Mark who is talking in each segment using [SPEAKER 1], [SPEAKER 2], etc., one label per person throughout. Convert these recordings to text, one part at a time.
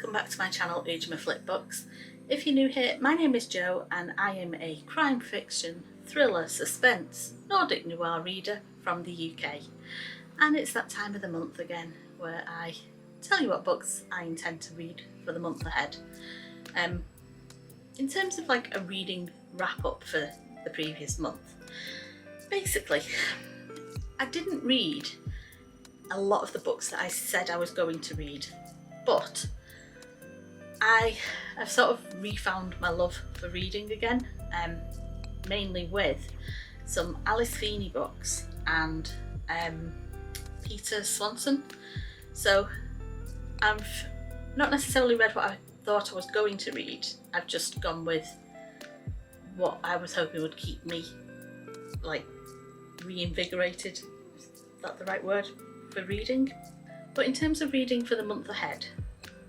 [SPEAKER 1] welcome back to my channel Oojamaflip Books. If you're new here, my name is Jo and I am a crime fiction, thriller, suspense, Nordic noir reader from the UK. And it's that time of the month again where I tell you what books I intend to read for the month ahead. In terms of like a reading wrap up for the previous month, basically I didn't read a lot of the books that I said I was going to read, but I have sort of refound my love for reading again, mainly with some Alice Feeney books and Peter Swanson. So I've not necessarily read what I thought I was going to read, I've just gone with what I was hoping would keep me like reinvigorated, is that the right word for reading? But in terms of reading for the month ahead,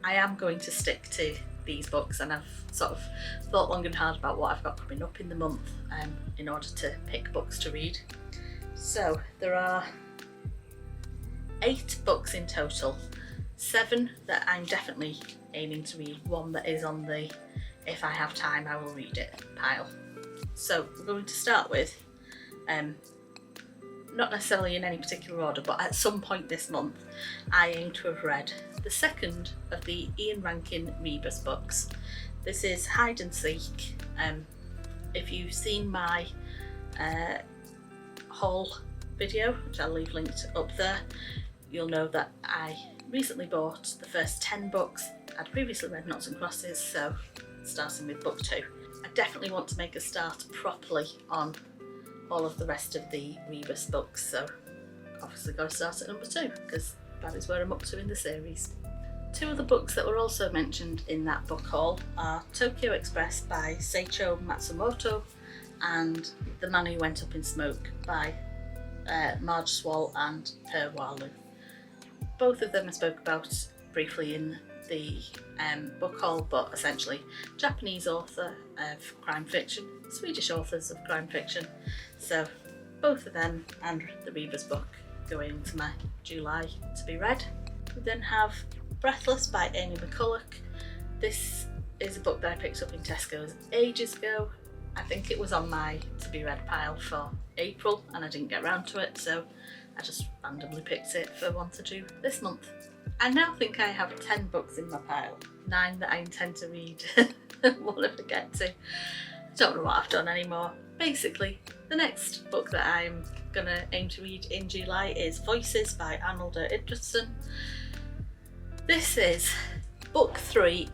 [SPEAKER 1] I am going to stick to these books, and I've sort of thought long and hard about what I've got coming up in the month in order to pick books to read. So there are 8 books in total, 7 that I'm definitely aiming to read, 1 that is on the if I have time I will read it pile. So we're going to start with, not necessarily in any particular order, but at some point this month I aim to have read the second of the Ian Rankin Rebus books. This is Hide and Seek. If you've seen my haul video, which I'll leave linked up there, you'll know that I recently bought the first 10 books. I'd previously read Noughts and Crosses, so starting with book 2. I definitely want to make a start properly on all of the rest of the Rebus books, so obviously got to start at number 2 because that is where I'm up to in the series. 2 other books that were also mentioned in that book haul are Tokyo Express by Seicho Matsumoto and The Man Who Went Up in Smoke by Marge Swall and Per Walu. Both of them I spoke about briefly in the book haul, but essentially Japanese author of crime fiction, Swedish authors of crime fiction. So both of them and the Rebus book going into my July to be read. We then have Breathless by Amy McCulloch. This is a book that I picked up in Tesco's ages ago. I think it was on my to be read pile for April and I didn't get around to it, so I just randomly picked it for one to do this month. I now think I have 10 books in my pile, 9 that I intend to read, 1 if I get to. I don't know what I've done anymore. Basically, the next book that I'm gonna aim to read in July is Voices by Arnaldur Idrisson. This is book 3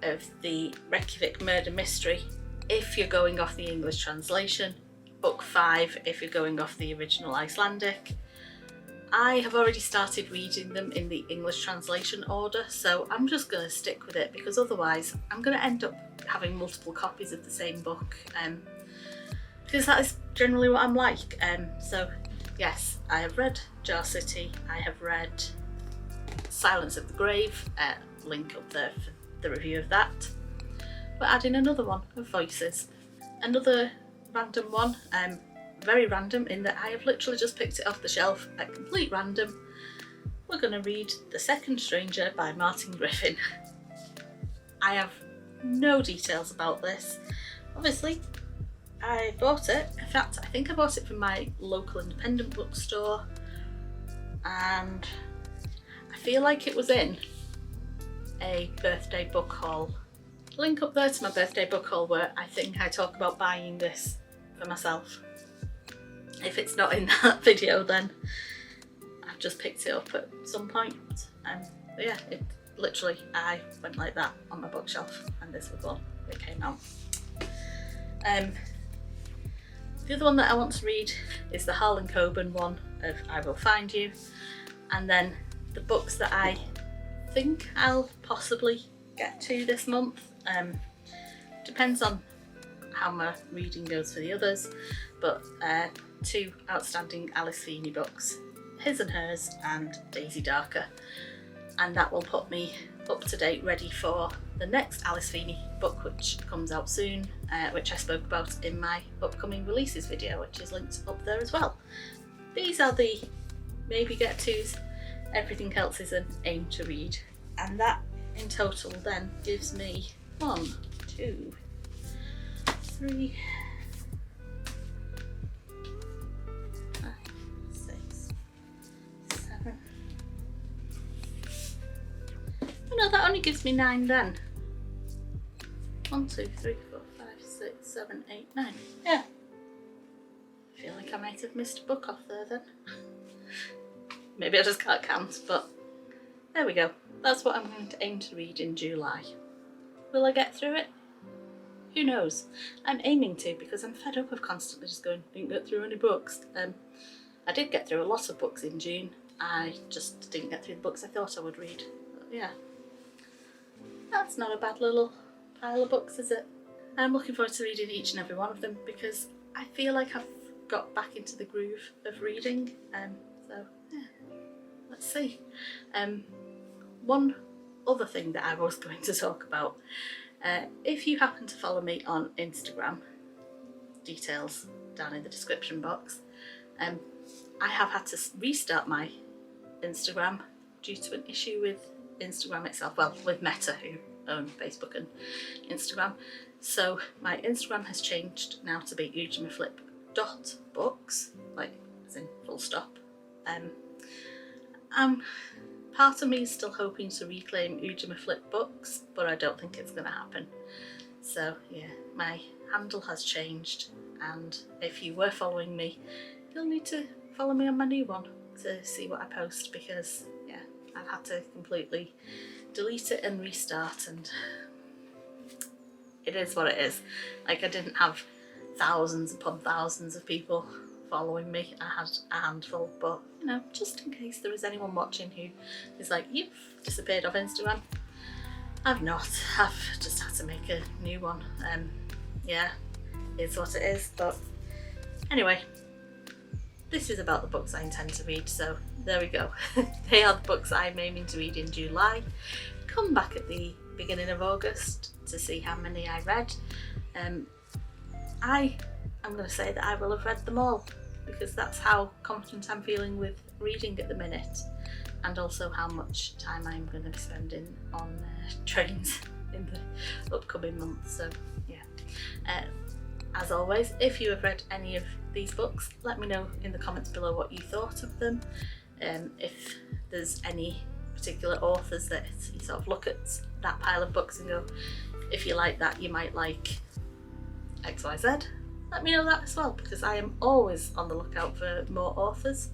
[SPEAKER 1] of the Reykjavik murder mystery if you're going off the English translation, book 5 if you're going off the original Icelandic. I have already started reading them in the English translation order, so I'm just going to stick with it because otherwise I'm going to end up having multiple copies of the same book, because that is generally what I'm like. So yes, I have read Jar City, I have read Silence of the Grave, link up there for the review of that. We're adding another one of Voices, another random one, very random in that I have literally just picked it off the shelf at complete random. We're going to read The Second Stranger by Martin Griffin. I have no details about this. Obviously, I bought it. In fact, I think I bought it from my local independent bookstore, and I feel like it was in a birthday book haul. Link up there to my birthday book haul where I think I talk about buying this for myself. If it's not in that video, then I've just picked it up at some point. But yeah, it literally, I went like that on my bookshelf and this was one that came out. The other one that I want to read is the Harlan Coben one of I Will Find You, and then the books that I think I'll possibly get to this month. Depends on how my reading goes for the others, but 2 outstanding Alice Feeney books, His and Hers and Daisy Darker, and that will put me up to date ready for the next Alice Feeney book which comes out soon, which I spoke about in my upcoming releases video, which is linked up there as well. These are the maybe get tos, everything else is an aim to read, and that in total then gives me 1, 2, 3, 5, 6, 7. Oh no, that only gives me 9 then. 1, 2, 3, 4, 5, 6, 7, 8, 9. Yeah. I feel like I might have missed a book off there then. Maybe I just can't count, but there we go. That's what I'm going to aim to read in July. Will I get through it? Who knows? I'm aiming to, because I'm fed up of constantly just going, didn't get through any books. I did get through a lot of books in June. I just didn't get through the books I thought I would read. But yeah, that's not a bad little pile of books, is it? I'm looking forward to reading each and every one of them because I feel like I've got back into the groove of reading. So yeah, let's see. One other thing that I was going to talk about, if you happen to follow me on Instagram, details down in the description box, I have had to restart my Instagram due to an issue with Instagram itself, well, with Meta, who own Facebook and Instagram. So my Instagram has changed now to be Oojamaflip.books, like as in full stop. Part of me is still hoping to reclaim Oojamaflip books, but I don't think it's going to happen. So yeah, my handle has changed, and if you were following me, you'll need to follow me on my new one to see what I post, because yeah, I've had to completely delete it and restart, and it is what it is. Like, I didn't have thousands upon thousands of people following me. I had a handful, but you know, just in case there is anyone watching who is like, you've disappeared off Instagram. I've not. I've just had to make a new one. Yeah, it's what it is. But anyway, this is about the books I intend to read, so there we go. They are the books I'm aiming to read in July. Come back at the beginning of August to see how many I read. I'm going to say that I will have read them all, because that's how confident I'm feeling with reading at the minute, and also how much time I'm going to be spending on trains in the upcoming months. So yeah, as always, if you have read any of these books, let me know in the comments below what you thought of them. If there's any particular authors that you sort of look at that pile of books and go, if you like that, you might like XYZ. Let me know that as well, because I am always on the lookout for more authors.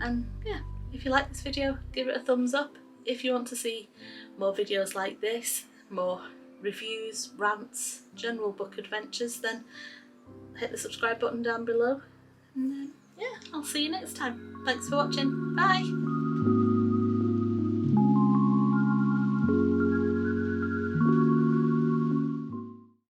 [SPEAKER 1] And yeah, if you like this video, give it a thumbs up. If you want to see more videos like this, more reviews, rants, general book adventures, then hit the subscribe button down below. And then yeah, I'll see you next time. Thanks for watching. Bye!